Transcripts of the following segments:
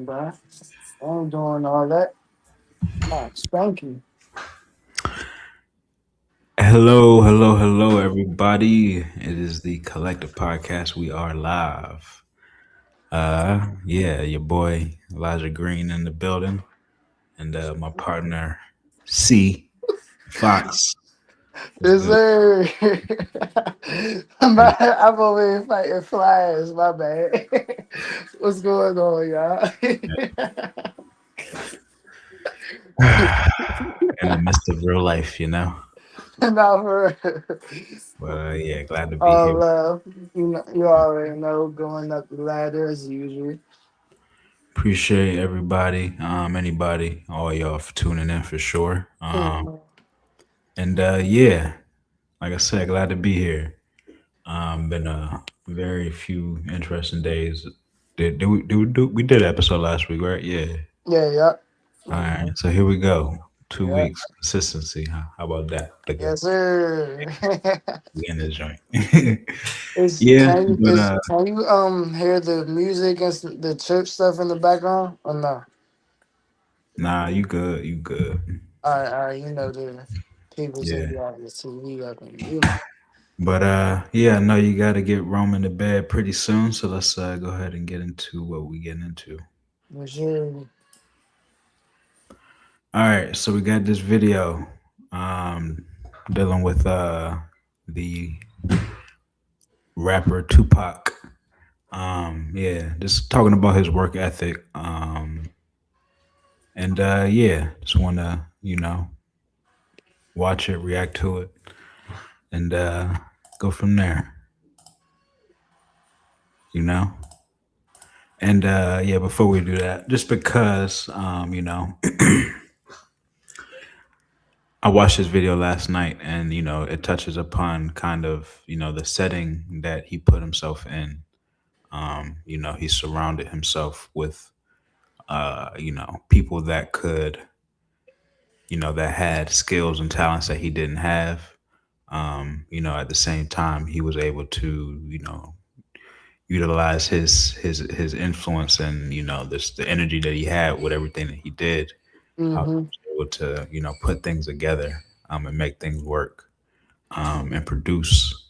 doing, bro? I ain't doing all that. Oh, spanky. Hello, hello, hello, everybody. It is the Collective Podcast. We are live. Yeah, your boy Elijah Green in the building, and my partner C Fox. What's Yes, good? sir. Hey. I'm over here fighting flies. My bad. What's going on, y'all? In the midst of real life, Not for But yeah, glad to be all here. love. You already know, going up the ladder as usual. Appreciate everybody, anybody, all y'all for tuning in for sure. Mhm. And yeah, like I said, glad to be here. Been a very few interesting days. We did an episode last week, right? Yeah. Yeah, yeah, All right. So here we go. Two yeah. weeks consistency. Huh? How about that? Look at Yes, sir. we in this joint. Is Yeah, can you but hear the music and the church stuff in the background or no? nah, you good. You good. All right, you know the people say Yeah. you have the TV up and you know. But yeah, I know you got to get Roman to bed pretty soon. So let's go ahead and get into what we getting into. For sure. All right. So we got this video um dealing with the rapper Tupac. Yeah, just talking about his work ethic. And yeah, just want to watch it, react to it, and go from there. You know. And yeah, before we do that, just because I watched this video last night, and it touches upon kind of the setting that he put himself in. He surrounded himself with people that could that had skills and talents that he didn't have. At the same time, he was able to, utilize his influence and this the energy that he had with everything that he did. How he Mm-hmm. was able to, put things together and make things work and produce,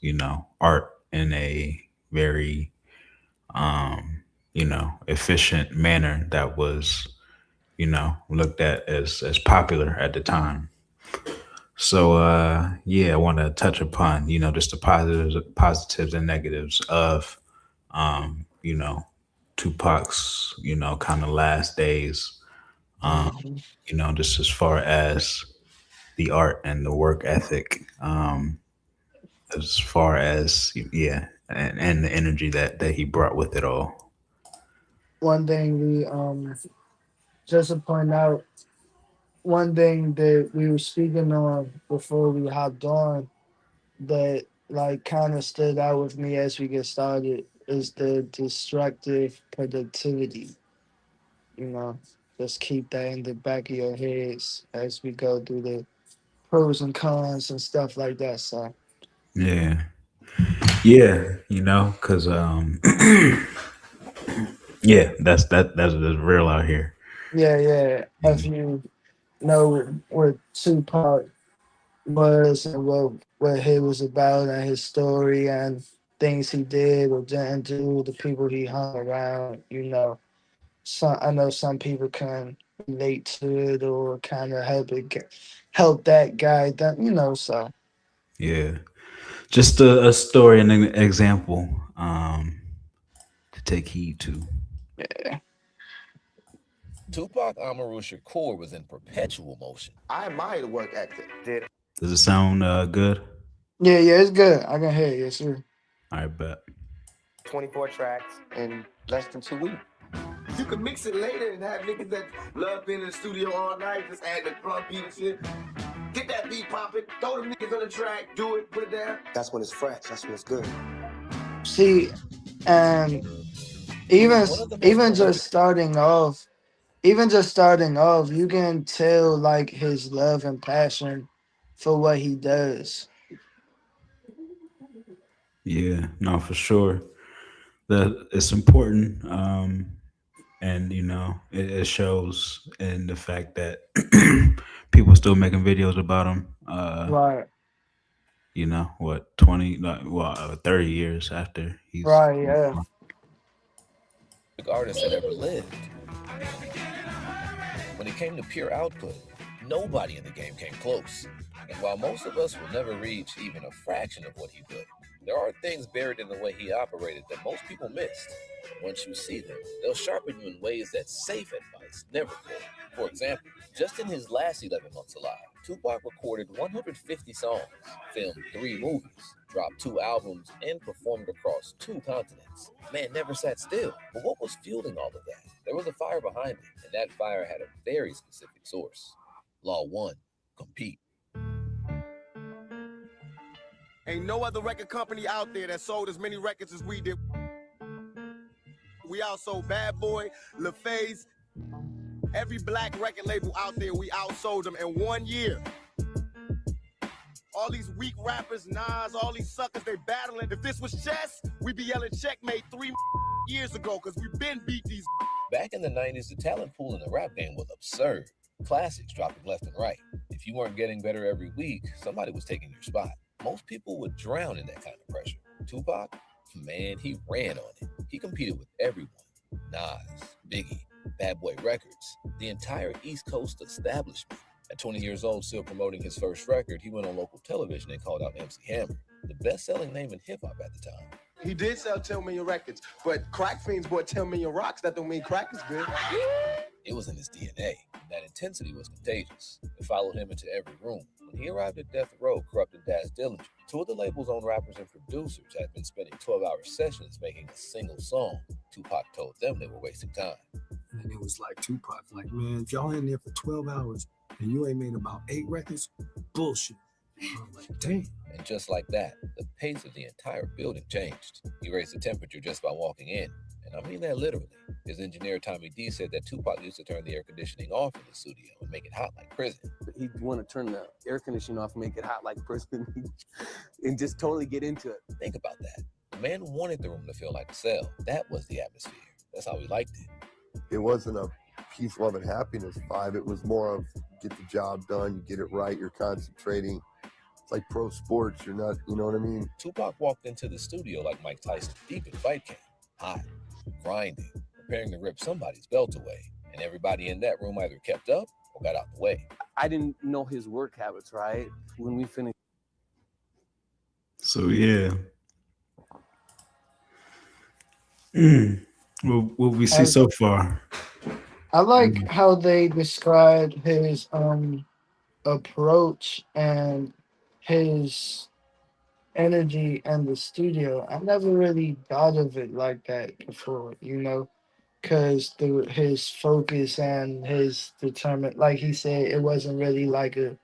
art in a very, efficient manner that was, looked at as popular at the time. So yeah, I want to touch upon just the positives and negatives of you know Tupac's kind of last days. Um, Mm-hmm. just as far as the art and the work ethic, as far as yeah, and the energy that he brought with it all. One thing we just to point out, one thing that we were speaking on before we hopped on that like kind of stood out with me as we get started is the destructive productivity. You know, just keep that in the back of your heads as we go through the pros and cons and stuff like that. So Yeah, yeah, because yeah, that's real out here. yeah, yeah. If Mm. you know what Tupac was and what he was about and his story and things he did or didn't do, the people he hung around, some I know some people can relate to it or kind of help that guy that so Yeah, just a story and an example to take heed to. yeah. Tupac Amaru Shakur was in perpetual motion. I admire the work ethic. Did Does it sound good? Yeah, yeah, it's good. I can hear you, yes, sir. I bet. 24 tracks in less than 2 weeks. You can mix it later and have niggas that love being in the studio all night, just add the drum beat and shit. Get that beat popping, throw them niggas on the track, do it, put it down. That's when it's fresh. That's when it's good. See, and even One of the most even prolific. just starting off, you can tell like his love and passion for what he does. Yeah, no, for sure. That it's important, and you know it shows in the fact that people still making videos about him. Right, You know what, 20, no, well, 30 years after he's right, yeah, Artist that ever lived. When it came to pure output, nobody in the game came close. And while most of us will never reach even a fraction of what he built, there are things buried in the way he operated that most people missed. Once you see them, they'll sharpen you in ways that safe advice never could. For example, just in his last 11 months alive, Tupac recorded 150 songs, filmed 3 movies, dropped 2 albums, and performed across 2 continents. Man never sat still. But what was fueling all of that? There was a fire behind it, and that fire had a very specific source. Law 1, compete. Ain't no other record company out there that sold as many records as we did. We outsold Bad Boy, LaFaze, every black record label out there, we outsold them in 1 year. All these weak rappers, Nas, all these suckers, they battling. If this was chess, we'd be yelling checkmate 3 years ago, because we've been beat these. Back in the 90s, the talent pool in the rap game was absurd. Classics dropping left and right. If you weren't getting better every week, somebody was taking your spot. Most people would drown in that kind of pressure. Tupac, man, he ran on it. He competed with everyone. Nas, Biggie, Bad Boy Records, the entire East Coast establishment. At 20 years old, still promoting his first record, he went on local television and called out MC Hammer, the best-selling name in hip-hop at the time. He did sell 10 million records, but Crack Fiends bought 10 million rocks. That don't mean crack is good. It was in his DNA. That intensity was contagious. It followed him into every room. When he arrived at Death Row, Corrupt and Daz Dillinger, 2 of the label's own rappers and producers had been spending 12-hour sessions making a single song. Tupac told them they were wasting time. And it was like Tupac, like, man, if y'all in there for 12 hours and you ain't made about 8 records, bullshit. I'm like, damn. And just like that, the pace of the entire building changed. He raised the temperature just by walking in. And I mean that literally. His engineer, Tommy D, said that Tupac used to turn the air conditioning off in the studio and make it hot like prison. He'd want to turn the air conditioning off and make it hot like prison and just totally get into it. Think about that. The man wanted the room to feel like a cell. That was the atmosphere. That's how he liked it. It wasn't a peace, love, and happiness vibe. It was more of get the job done, you get it right, you're concentrating. It's like pro sports, you're not, you know what I mean? Tupac walked into the studio like Mike Tyson, deep in fight camp, hot, grinding, preparing to rip somebody's belt away. And everybody in that room either kept up or got out the way. I didn't know his work habits, right? When we finished. So yeah. What we see so far. I like how they describe his approach and his energy in the studio. I never really thought of it like that before, you know, because his focus and his determined, like he said, it wasn't really like a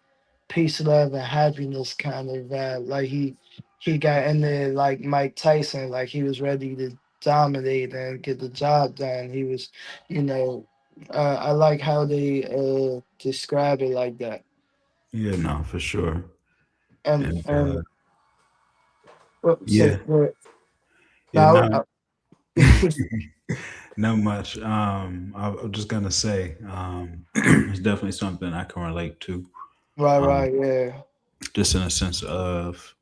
peace, love, and happiness kind of vibe. Like he got in there like Mike Tyson, like he was ready to dominate and get the job done. He was, you know, I like how they describe it like that. Yeah, no, for sure. And yeah. So, Yeah, not much. I'm just gonna say, it's definitely something I can relate to. right, yeah. Just in a sense of,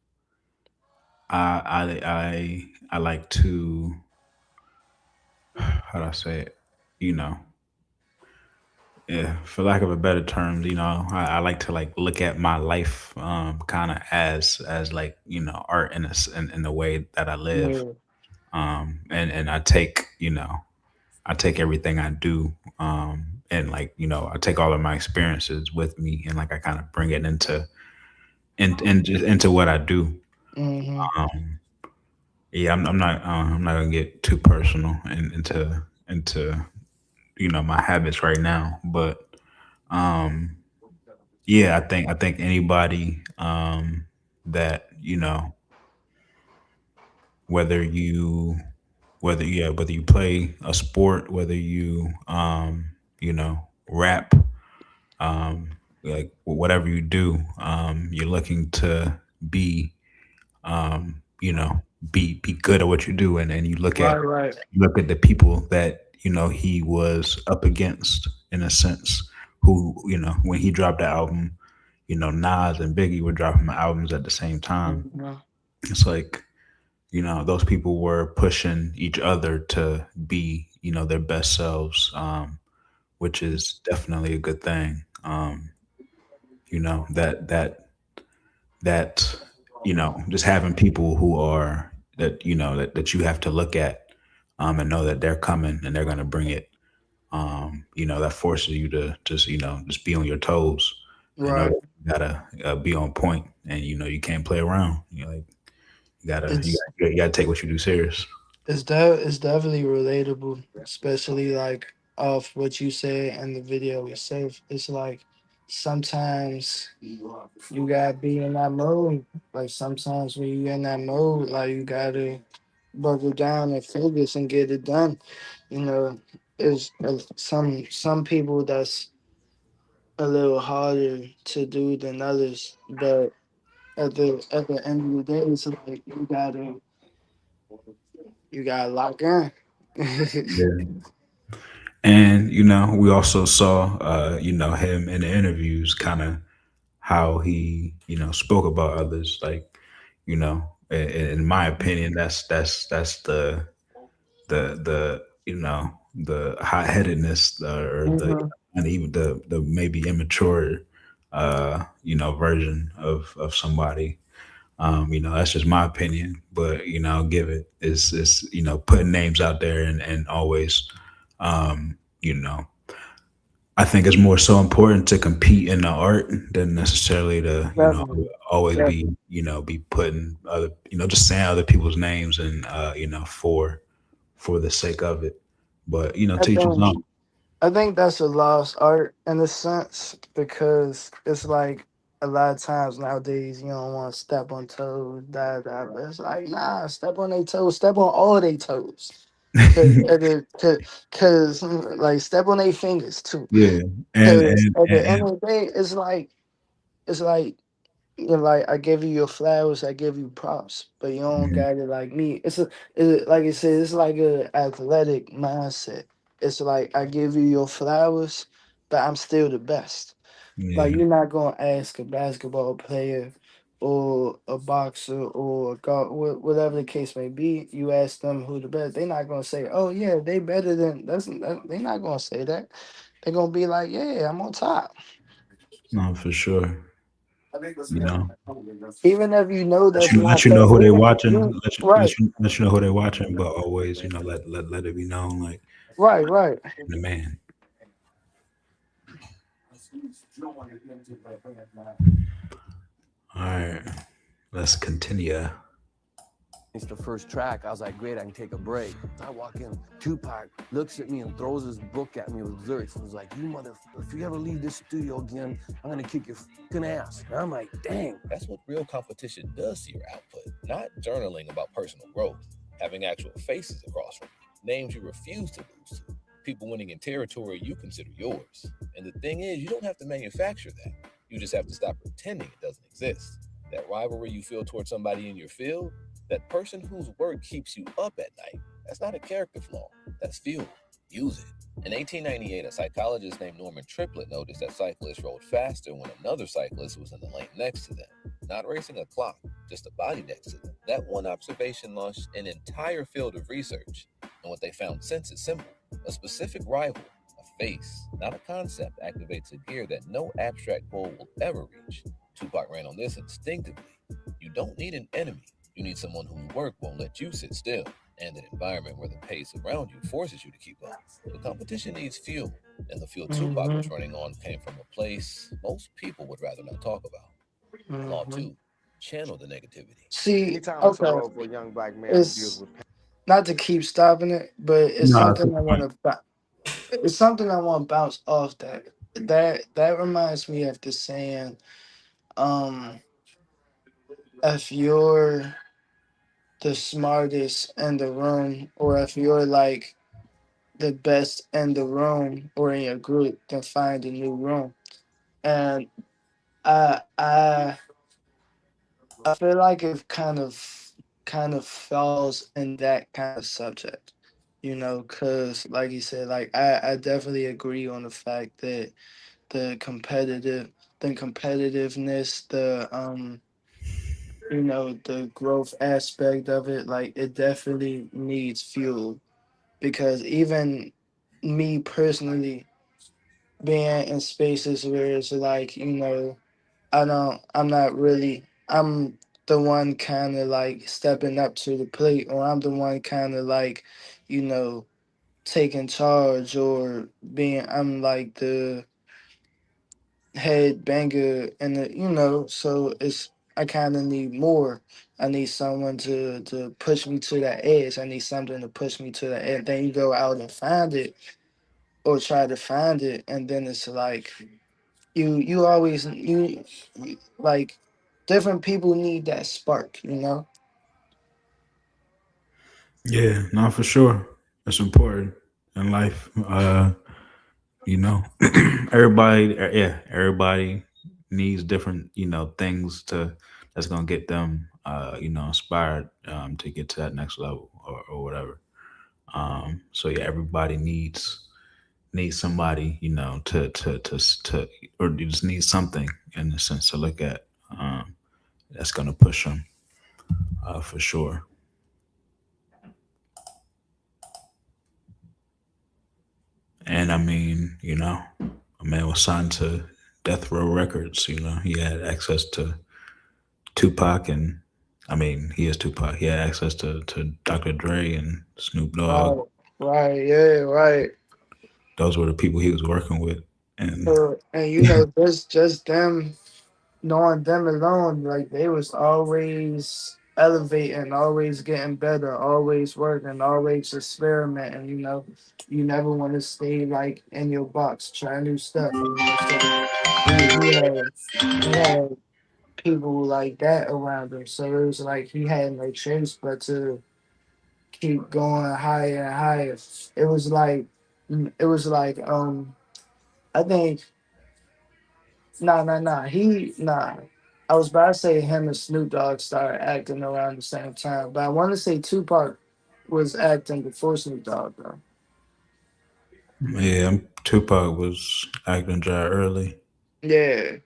I like to, how do I say it? You know, yeah, for lack of a better term, you know, I like to like look at my life, kind of as like, you know, art in the way that I live. Yeah. And I take, you know, I take everything I do, and like, you know, I take all of my experiences with me and like I kind of bring it into what I do. hmm Yeah, I'm not gonna get too personal and into you know my habits right now, but yeah, I think anybody that you know whether you whether you play a sport, whether you you know rap, like whatever you do, you're looking to be you know be good at what you do, and you look at Right. the people that he was up against, in a sense, who, when he dropped the album, Nas and Biggie were dropping albums at the same time. Mhm. It's like, those people were pushing each other to be, their best selves, which is definitely a good thing. That just having people who are that that you have to look at, and know that they're coming and they're going to bring it, that forces you to just be on your toes and know Right. that you gotta be on point, and you can't play around. Like, It's you gotta take what you do serious. it's definitely relatable, especially like off what you say in the video itself. It's like sometimes you gotta be in that mode. Like sometimes when you in that mode, like you gotta buckle down and focus and get it done. You know, it's some people that's a little harder to do than others, but at the end of the day, it's like you gotta lock in. Yeah. And we also saw him in the interviews, kind of how he spoke about others. Like, in my opinion, that's the hot headedness, or the Mhm. and even the maybe immature version of somebody. That's just my opinion, but I'll give it. It's putting names out there, and always, um, you know, I think it's more so important to compete in the art than necessarily to, Definitely, always be, definitely. be putting other, just saying other people's names, and for the sake of it. But I to each his think own. I think that's a lost art in a sense because it's like a lot of times nowadays you don't want to step on toes, but it's like nah, step on their toes, step on all their toes, cause, cause like step on their fingers too, Yeah, and cause and at and, the end and of the day, it's like like I give you your flowers, I give you props, but you don't mhm, got it like me. Like I said, it's like a athletic mindset. It's like I give you your flowers, but I'm still the best. Like yeah, you're not gonna ask a basketball player or a boxer or a whatever the case may be. You ask them who the best. They're not gonna say, "Oh yeah, they better than." They're not gonna say that. They're gonna be like, "Yeah, I'm on top." no, for sure. You know, Even if you know let that's you let not you know that, who they even watching. you right, Let you know who they watching, but always, let it be known, like, right. the man. All right, let's continue. It's the first track. I was like, great, I can take a break. I walk in, Tupac looks at me and throws his book at me with lyrics and was like, you motherfucker, if you ever leave this studio again, I'm gonna kick your fucking ass. And I'm like, dang. That's what real competition does to your output, not journaling about personal growth, having actual faces across from you, names you refuse to lose to, people winning in territory you consider yours. And the thing is, you don't have to manufacture that. You just have to stop pretending it doesn't exist. That rivalry you feel towards somebody in your field, that person whose work keeps you up at night, that's not a character flaw, that's fuel. Use it. In 1898, a psychologist named Norman Triplett noticed that cyclists rode faster when another cyclist was in the lane next to them, not racing a clock, just a body next to them. That one observation launched an entire field of research, and what they found since is simple. A specific rival, a face, not a concept, activates a gear that no abstract goal will ever reach. Tupac ran on this instinctively. You don't need an enemy, you need someone whose work won't let you sit still, and an environment where the pace around you forces you to keep up. The competition needs fuel, and the fuel Tupac Hmm. was running on came from a place most people would rather not talk about. Law Hmm. 2, channel the negativity. See, Anytime it's a okay, role for a young black man who deals it's with pain. not to keep stopping it, but it's No, that's a something I good want point. to. It's something I want to bounce off that. That reminds me of the saying, um, if you're the smartest in the room, or if you're like the best in the room or in your group, then find a new room. And I I I feel like it kind of falls in that kind of subject. Because like you said, like I definitely agree on the fact that the competitive, the competitiveness, the growth aspect of it, like it definitely needs fuel. Because even me personally, being in spaces where it's like, I'm not really, I'm the one kind of like stepping up to the plate, or I'm the one kind of like, you know, taking charge, or I'm like the head banger, and so I kind of need more. I need someone to push me to that edge. I need something to push me to the edge. Then you go out and find it, or try to find it, and then it's like you always like different people need that spark. Yeah, not for sure. It's important in life. You know, everybody needs different, things that's gonna get them, inspired, to get to that next level, or whatever. So yeah, everybody needs somebody, to, or you just need something in a sense to look at, that's gonna push them, for sure. And I mean, a man was signed to Death Row Records. He had access to Tupac, and I mean, he is Tupac. He had access to Dr. Dre and Snoop Dogg. Right, right, yeah, right. Those were the people he was working with. And And just them, knowing them alone, like they was always elevating, always getting better, always working, always experimenting. You never want to stay like in your box, try new stuff. So he had people like that around him. So it was like he had no choice but to keep going higher and higher. It was like I think nah. I was about to say him and Snoop Dogg started acting around the same time, but I want to say Tupac was acting before Snoop Dogg though. yeah, Tupac was acting dry early. Yeah.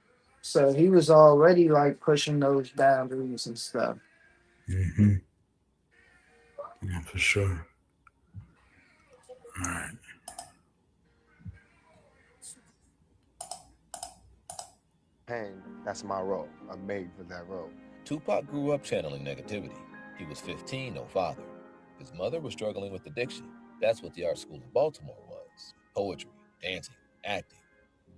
So he was already like pushing those boundaries and stuff. Hmm. Yeah, for sure. All right. Pain, that's my role. I'm made for that role. Tupac grew up channeling negativity. He was 15, no father. His mother was struggling with addiction. That's what the art school in Baltimore was: poetry, dancing, acting.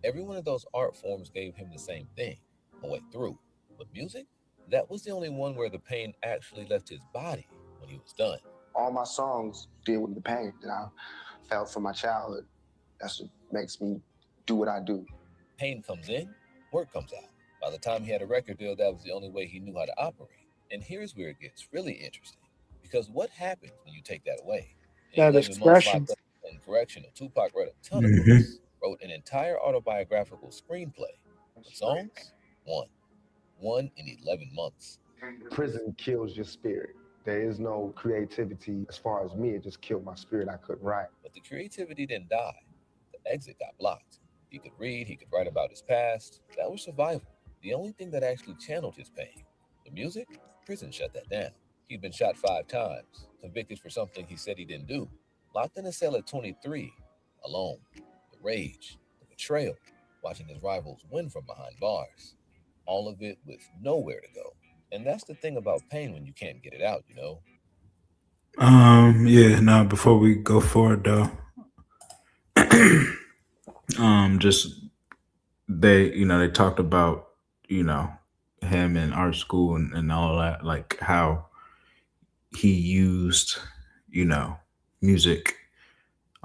Every one of those art forms gave him the same thing, a way through. But music? That was the only one where the pain actually left his body when he was done. All my songs deal with the pain that I felt from my childhood. That's what makes me do what I do. Pain comes in, work comes out. By the time he had a record deal, that was the only way he knew how to operate. And here's where it gets really interesting. Because what happens when you take that away? In That 11 months expression. locked up in correctional, Tupac read a ton of Hmm. books, wrote an entire autobiographical screenplay. But songs? One. One in 11 months. Prison kills your spirit. There is no creativity as far as me. It just killed my spirit. I couldn't write. But the creativity didn't die. The exit got blocked. He could read, he could write about his past. That was survival. The only thing that actually channeled his pain. The music? Prison shut that down. He'd been shot 5 times, convicted for something he said he didn't do, locked in a cell at 23, alone. The rage, the betrayal, watching his rivals win from behind bars. All of it with nowhere to go. And that's the thing about pain when you can't get it out. Yeah. Now, before we go forward, though, just they talked about, you know him in art school, and all that, like how he used, you know music,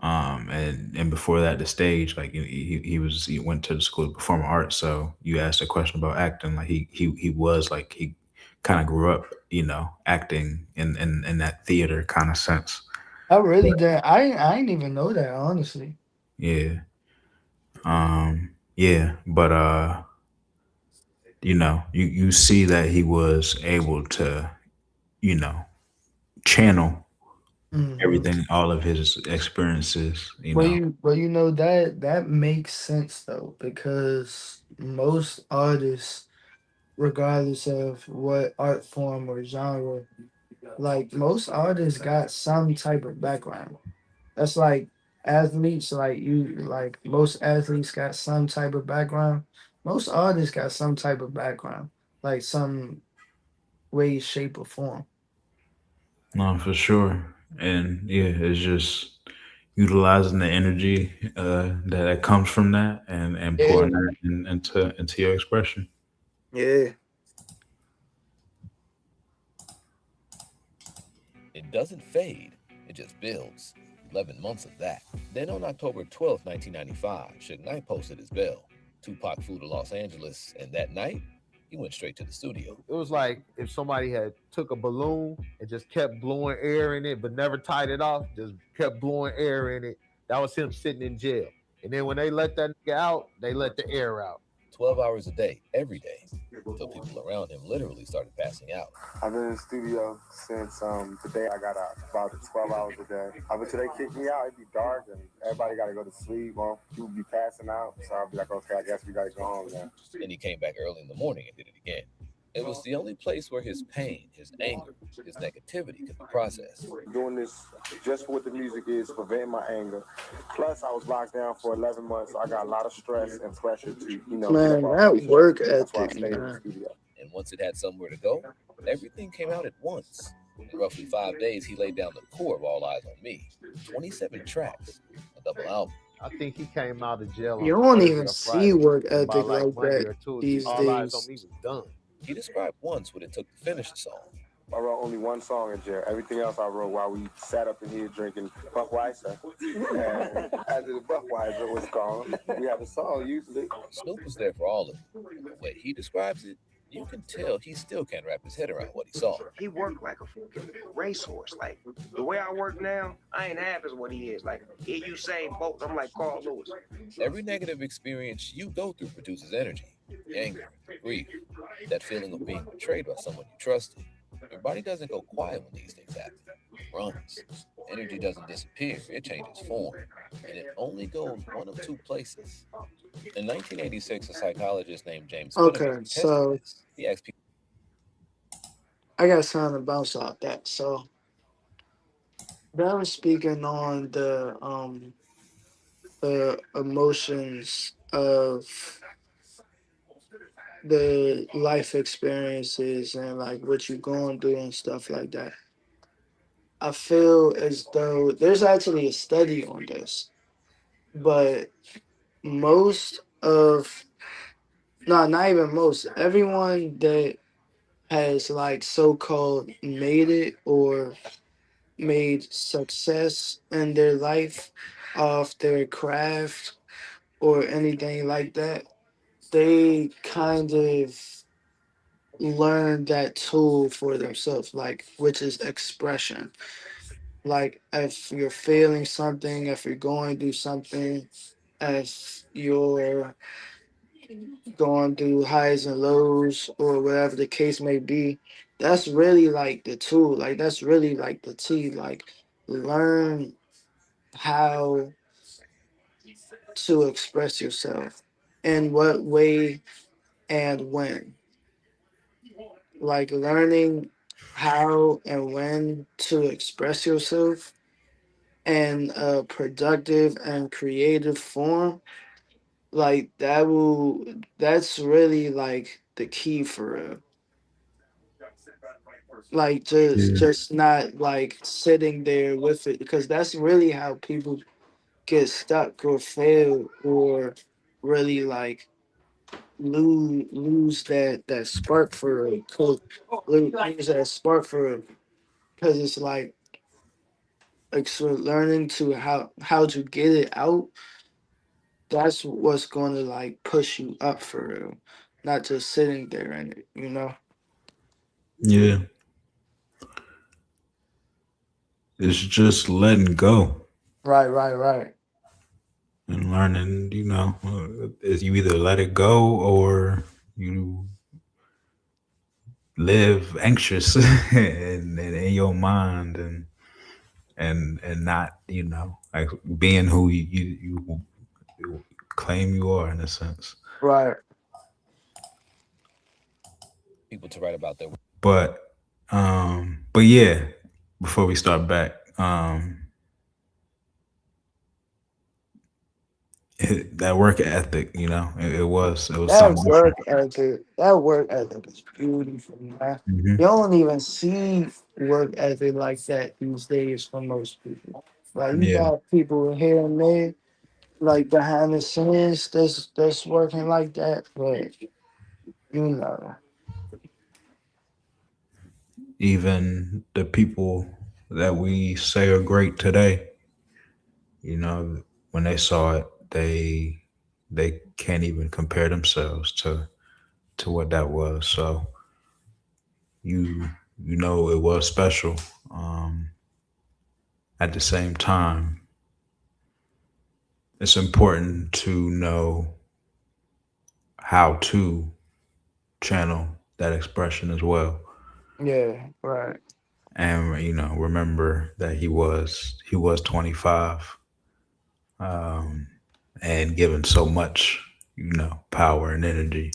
and before that, the stage. Like, he went to the school of performing arts. So you asked a question about acting. Like, he was like, he kind of grew up, acting in that theater kind of sense. I really did. I didn't even know that, honestly. Yeah. Yeah, but you see that he was able to, you know channel Mhm. everything, all of his experiences, you Well, know. you know that that makes sense though, because most artists, regardless of what art form or genre, like most artists got some type of background. That's like athletes, like you, like most athletes got some type of background. Most artists got some type of background, like some way, shape, or form. No, for sure. And yeah, it's just utilizing the energy that comes from that and Yeah, pouring that into your expression. yeah. It doesn't fade, it just builds. 11 months of that. Then on October 12th, 1995, Suge Knight posted his bail. Tupac flew to Los Angeles, and that night, he went straight to the studio. It was like if somebody had took a balloon and just kept blowing air in it, but never tied it off, just kept blowing air in it. That was him sitting in jail. And then when they let that nigga out, they let the air out. 12 hours a day, every day, until people around him literally started passing out. I've been in the studio since the day I got out, about 12 hours a day. Until they kick me out, it'd be dark and everybody got to go to sleep. Well, people be passing out, so I'll be like, okay, I guess we got to go home now. Then he came back early in the morning and did it again. It was the only place where his pain, his anger, his negativity could be processed. Doing this just for what the music is, preventing my anger. Plus, I was locked down for 11 months, so I got a lot of stress and pressure to, you know, Man, get off that my chest. work That's why I ethic, stayed in the man. studio. And once it had somewhere to go, everything came out at once. In roughly 5 days, he laid down the core of All Eyes on Me. 27 tracks, a double album. I think he came out of jail. You on don't Thursday even or see Friday. work And by ethic like like Monday that or Tuesday, these All Eyes on days. Me was done. He described once what it took to finish the song. I wrote only one song in jail. Everything else I wrote while we sat up in here drinking Buckweiser. And after the Buckweiser was gone, we had a song usually. Snoop was there for all of it. The way he describes it, you can tell he still can't wrap his head around what he saw. He worked like a fucking racehorse. Like the way I work now, I ain't half as what he is. Like here you say both, I'm like Carl Lewis. Every negative experience you go through produces energy, anger, grief, that feeling of being betrayed by someone you trusted. Your body doesn't go quiet when these things happen. It runs. Energy doesn't disappear, it changes form. And it only goes one of two places. In 1986, a psychologist named James Okay, Spinnaker tested so this. He asked people, I got something to bounce off that. So them speaking on the emotions of the life experiences and like what you're going through and stuff like that. I feel as though there's actually a study on this, but most of no, not even most, everyone that has like so-called made it or made success in their life off their craft or anything like that, they kind of learn that tool for themselves, like which is expression. Like if you're feeling something, if you're going through something, if you're going through highs and lows or whatever the case may be, that's really like the tool. Like that's really like the T. Like learn how to express yourself, in what way and when. Like learning how and when to express yourself in a productive and creative form, like that's really like the key for real. Like Yeah. just not like sitting there with it, because that's really how people get stuck or fail or really like lose that spark for real. Lose that spark for real. Because it's like so learning to how to get it out, that's what's going to like push you up for real, not just sitting there in it, you know. Yeah. It's just letting go Right. and learning, is you either let it go or you live anxious in your mind and not, you know, like being who you claim you are in a sense. Right. People to write about their But yeah, before we start back, that work ethic, you know, it was That something work different. ethic, that work ethic is beautiful, man. Hmm. You don't even see work ethic like that these days for most people. Like you Yeah, got people here and there, like behind the scenes, that's working like that, but you know, even the people that we say are great today, you know, when they saw it, they can't even compare themselves to what that was. So you you know it was special. Um, at the same time, it's important to know how to channel that expression as well, yeah, right. and you know remember that he was 25, um, and given so much, you know, power and energy.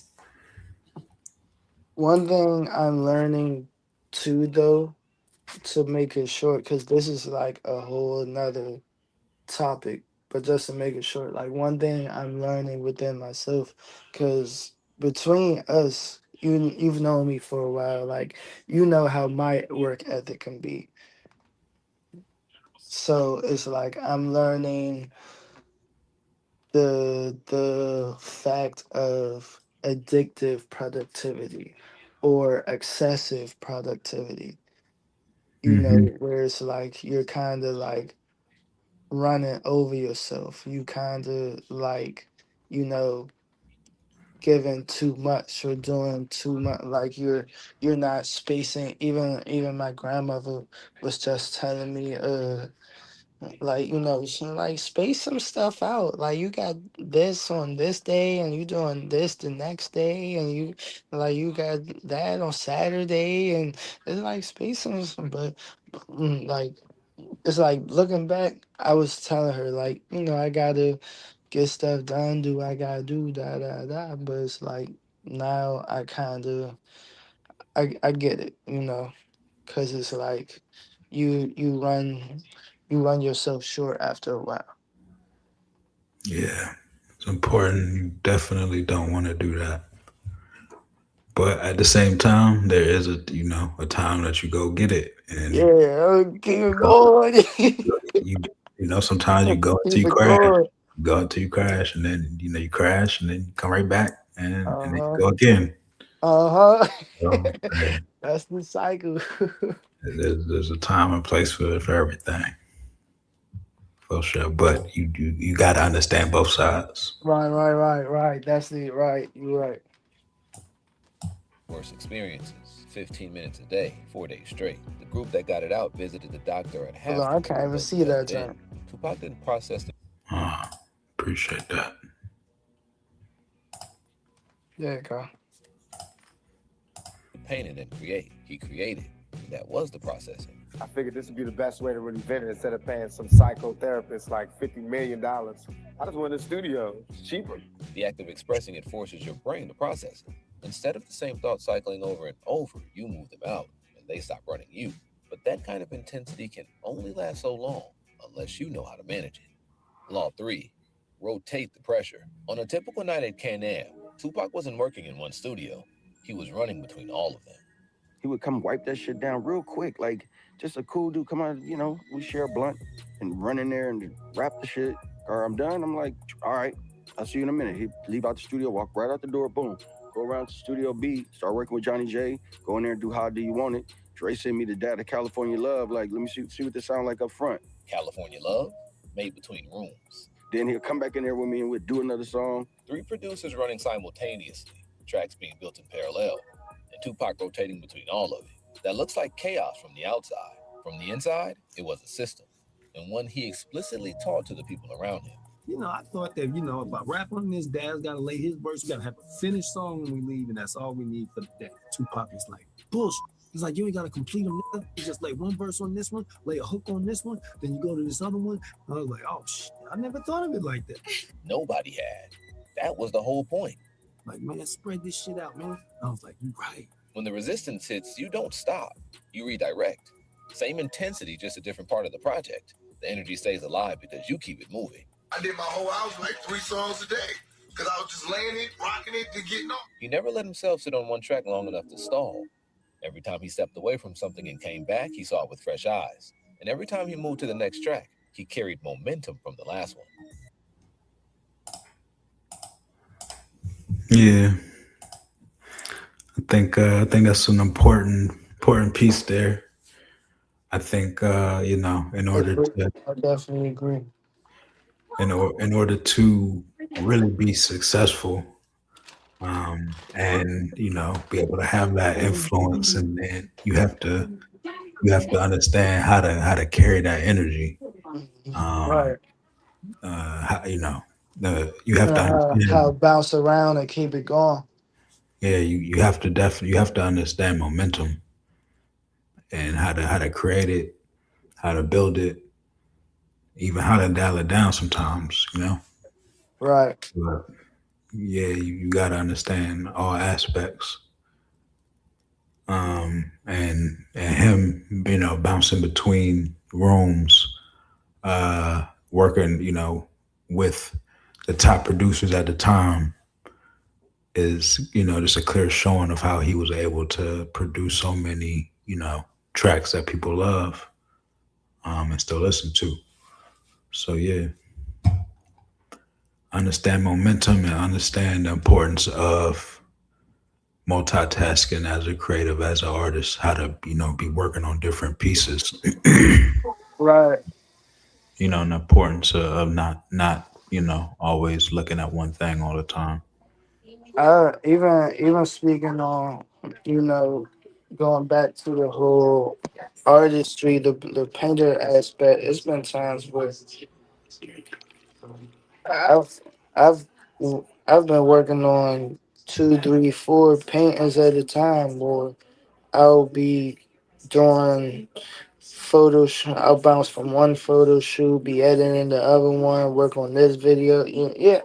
One thing I'm learning too, though, to make it short, because this is like a whole nother topic, but just to make it short, like one thing I'm learning within myself, because between us, you've known me for a while, like you know how my work ethic can be. So it's like I'm learning the fact of addictive productivity or excessive productivity. You know, Hmm. where it's like you're kind of like running over yourself. You kind of like, you know, giving too much or doing too much. Like you're not spacing. Even my grandmother was just telling me, like you know, she like space some stuff out. Like you got this on this day, and you doing this the next day, and you got that on Saturday, and it's like spacing some. But like it's like looking back, I was telling her like, you know, I gotta get stuff done, do I gotta do da da da. But it's like now I kind of I get it, you know, because it's like you run yourself short after a while. Yeah, it's important. You definitely don't want to do that. But at the same time, there is a, you know, a time that you go get it, and Yeah, keep you it go, going. you you know, sometimes you go until Keep you it crash, going. and then you know you crash, and then you come right back, and then you Uh-huh. go again. Uh-huh. So hey, That's the cycle. there's a time and place for everything, for sure. But you got to understand both sides. Right. That's the right. You're right. worst experiences. 15 minutes a day, 4 days straight. The group that got it out visited the doctor at Hold on, I halftime, can't even but see just that then, jump. Tupac didn't process the Appreciate that. There you go. pain and didn't create. He created. That was the processing. I figured this would be the best way to really vent it instead of paying some psychotherapist like $50 million. I just went to the studio. It's cheaper. The act of expressing it forces your brain to process it. Instead of the same thought cycling over and over, you move them out and they stop running you. But that kind of intensity can only last so long unless you know how to manage it. Law 3. Rotate the pressure. On a typical night at Can-Am, Tupac wasn't working in one studio. He was running between all of them. He would come wipe that shit down real quick, like just a cool dude. Come on, you know, we share a blunt and run in there and wrap the shit. Or I'm done. I'm like, all right, I'll see you in a minute. He leave out the studio, walk right out the door, boom. Go around to Studio B, start working with Johnny J. Go in there and do How Do You Want It. Dre sent me the data California Love. Like, let me see what this sound like up front. California Love, made between rooms. Then he'll come back in there with me and we'll do another song. 3 producers running simultaneously, tracks being built in parallel, and Tupac rotating between all of it. That looks like chaos from the outside. From the inside, it was a system, and one he explicitly taught to the people around him. You know, I thought that, you know, about rapping on this, Dad's got to lay his verse. We got to have a finished song when we leave, and that's all we need for the day. Tupac is like, bullshit. It's like you ain't gotta complete them. You just lay one verse on this one, lay a hook on this one, then you go to this other one. I was like, oh shit, I never thought of it like that. Nobody had. That was the whole point. Like, man, spread this shit out, man. I was like, you right. When the resistance hits, you don't stop. You redirect. Same intensity, just a different part of the project. The energy stays alive because you keep it moving. I did my whole house like 3 songs a day because I was just laying it, rocking it, and getting on. He never let himself sit on one track long enough to stall. Every time he stepped away from something and came back, he saw it with fresh eyes. And every time he moved to the next track, he carried momentum from the last one. Yeah, I think that's an important piece there. I think in order to I definitely agree. in order to really be successful, and be able to have that influence, and then you have to understand how to carry that energy. Right. You have to understand. How bounce around and keep it going. Yeah, you have to understand momentum and how to create it, how to build it, even how to dial it down sometimes, Right. But yeah, you got to understand all aspects. And him, bouncing between rooms, working, with the top producers at the time is, just a clear showing of how he was able to produce so many, tracks that people love, and still listen to. So yeah, understand momentum and understand the importance of multitasking as a creative, as an artist, how to, be working on different pieces. Right. And the importance of not, always looking at one thing all the time. Even speaking on, going back to the whole artistry, the painter aspect, it's been times where I've I've I've been working on 2, 3, 4 paintings at a time, or I'll be doing photo shoot. I'll bounce from one photo shoot, be editing the other one, work on this video. Yeah.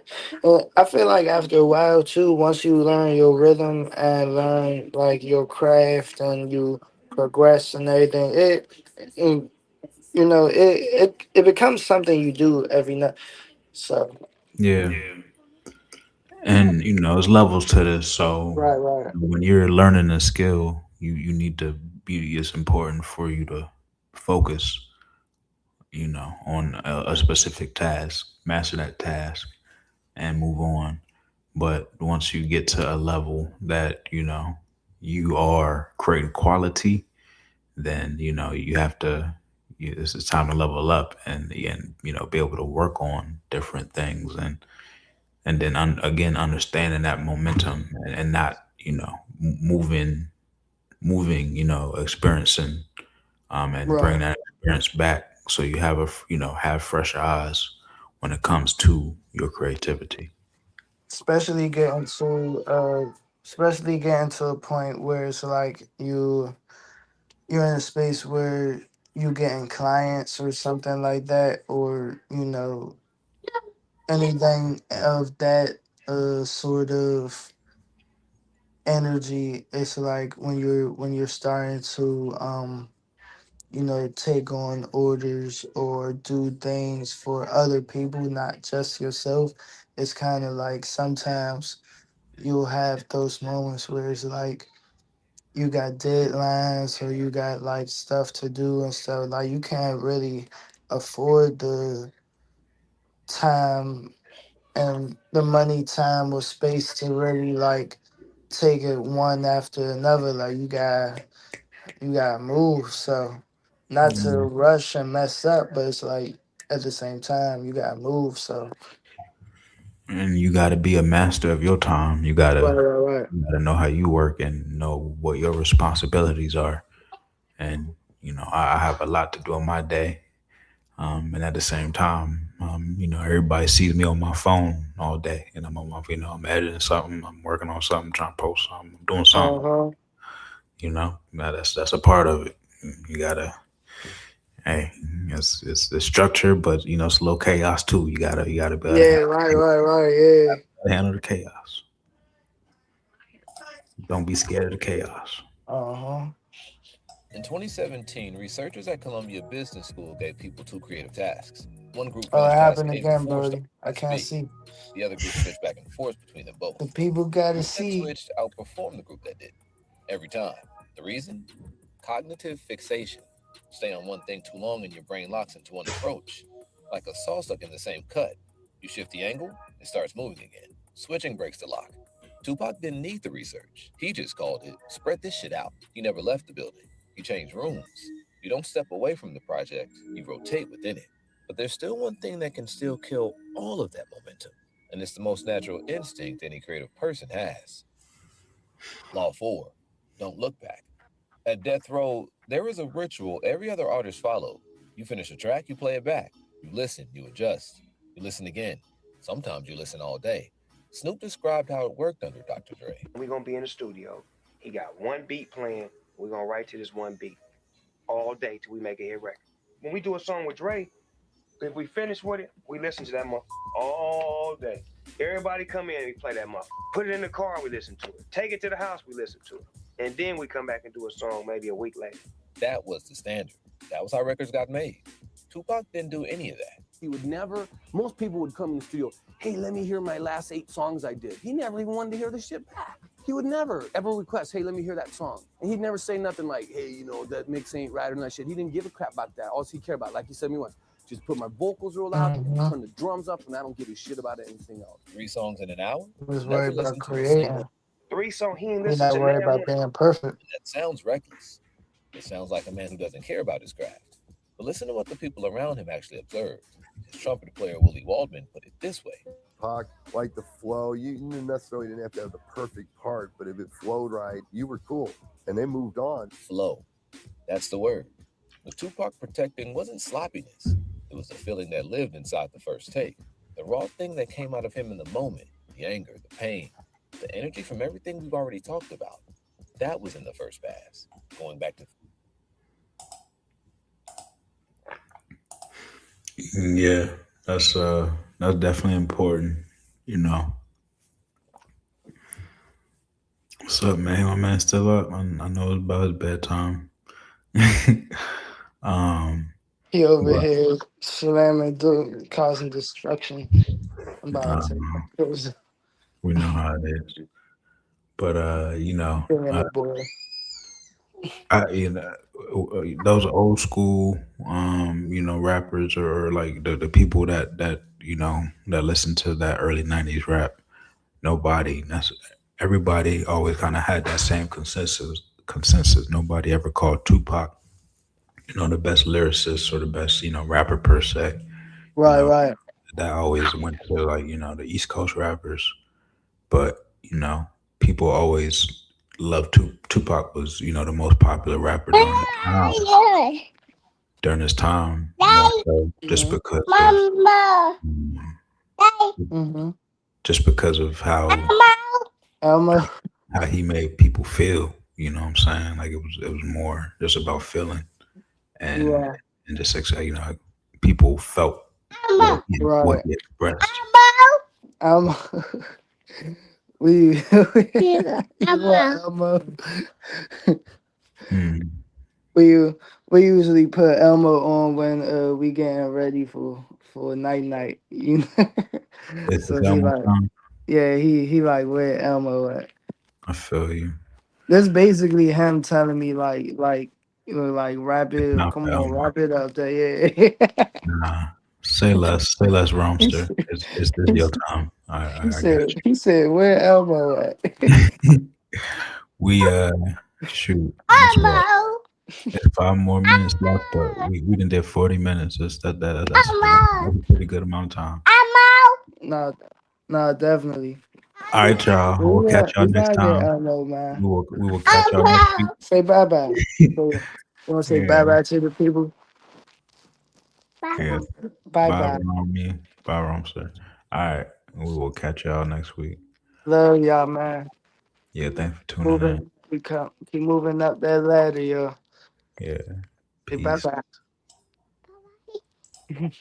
I feel like after a while too, once you learn your rhythm and learn like your craft and you progress and everything, it it becomes something you do every night. So Yeah. And there's levels to this. So right. when you're learning a skill, you need to be. It's important for you to focus, on a specific task, master that task, and move on. But once you get to a level that you are creating quality, then you have to. It's time to level up and be able to work on different things and then again understanding that momentum and not moving experiencing and bring that experience back so you have have fresh eyes when it comes to your creativity. especially getting to a point where it's like you're in a space where you getting clients or something like that, or anything of that sort of energy. It's like when you're starting to take on orders or do things for other people, not just yourself. It's kind of like sometimes you'll have those moments where it's like you got deadlines or you got like stuff to do and stuff, like you can't really afford the time and the money, time, or space to really like take it one after another. Like you gotta move. So not to rush and mess up, but it's like at the same time you gotta move. So And you got to be a master of your time. You got to right. know how you work and know what your responsibilities are. And I have a lot to do in my day. And at the same time, everybody sees me on my phone all day, and I'm on my, I'm editing something, I'm working on something, trying to post something, I'm doing something. You know, now that's a part of it. You gotta, hey, it's the structure, but you know, it's a little chaos too. You gotta be able to Yeah, right. Yeah. handle the chaos. Don't be scared of the chaos. Uh-huh. In 2017, researchers at Columbia Business School gave people two creative tasks. One group Oh, it finished task happened A again, before Brody. starting I task can't B. see. The other group switched back and forth between them both. The people gotta The group that see. switched outperformed the group that did every time. The reason? Cognitive fixation. Stay on one thing too long and your brain locks into one approach. Like a saw stuck in the same cut. You shift the angle, it starts moving again. Switching breaks the lock. Tupac didn't need the research. He just called it, spread this shit out. He never left the building. He changed rooms. You don't step away from the project, you rotate within it. But there's still one thing that can still kill all of that momentum. And it's the most natural instinct any creative person has. Law 4. Don't look back. At Death Row, there is a ritual every other artist follow. You finish a track, you play it back. You listen, you adjust. You listen again. Sometimes you listen all day. Snoop described how it worked under Dr. Dre. We're going to be in the studio. He got one beat playing. We're going to write to this one beat all day till we make a hit record. When we do a song with Dre, if we finish with it, we listen to that motherfucker all day. Everybody come in and we play that motherfucker. Put it in the car, we listen to it. Take it to the house, we listen to it. And then we come back and do a song maybe a week later. That was the standard. That was how records got made. Tupac didn't do any of that. He would never, most people would come in the studio, hey, let me hear my last 8 songs I did. He never even wanted to hear the shit back. He would never ever request, hey, let me hear that song. And he'd never say nothing like, hey, you know, that mix ain't right or that shit. He didn't give a crap about that. All he cared about, like he said to me once, just put my vocals real loud, turn the drums up, and I don't give a shit about anything else. 3 songs in an hour? He was Never worried about listened to a creating. single. 3 songs, he ain't He's listen not to worried none about being perfect. That sounds reckless. It sounds like a man who doesn't care about his craft. But listen to what the people around him actually observed. His trumpet player Willie Waldman put it this way. Pac, like the flow, you necessarily didn't have to have the perfect part, but if it flowed right, you were cool. And they moved on. Flow. That's the word. What Tupac protecting wasn't sloppiness. It was the feeling that lived inside the first take. The raw thing that came out of him in the moment. The anger, the pain, the energy from everything we've already talked about. That was in the first pass. Going back to... Yeah, that's definitely important. You know. What's up, man? My man still up. I know it's about his bedtime. He over but, here slamming, causing destruction. I'm about to say, we know how it is. But you know, you know, those old school, you know, rappers or like the people that you know that listen to that early '90s rap. Everybody always kind of had that same consensus. Nobody ever called Tupac, you know, the best lyricist or the best, you know, rapper per se. Right, you know, right. That always went to like, you know, the East Coast rappers. But, you know, people always loved Tupac was, you know, the most popular rapper during his time. So just because just because of how he made people feel, you know what I'm saying? Like it was more just about feeling and just you know, people felt what he expressed. We usually put Elmo on when we getting ready for night, you know. So he like, yeah, he like where Elmo at. I feel you. That's basically him telling me like you know, like rap it, come on, wrap it up there, yeah. Nah, say less, Romster. It's this your time. He said, where Elmo at? We shoot. There's 5 more minutes left, but we done did 40 minutes. That's a pretty good amount of time. No, definitely. All right, y'all. We'll catch y'all next time. Elmo, man. We will catch y'all next week. Say bye-bye. You want to say bye-bye to the people? Yeah. Bye-bye. Bye, Romster. All right. We will catch y'all next week. Love y'all, man. Yeah, thanks for tuning in. keep moving up that ladder, yo. Yeah. Bye Peace. bye.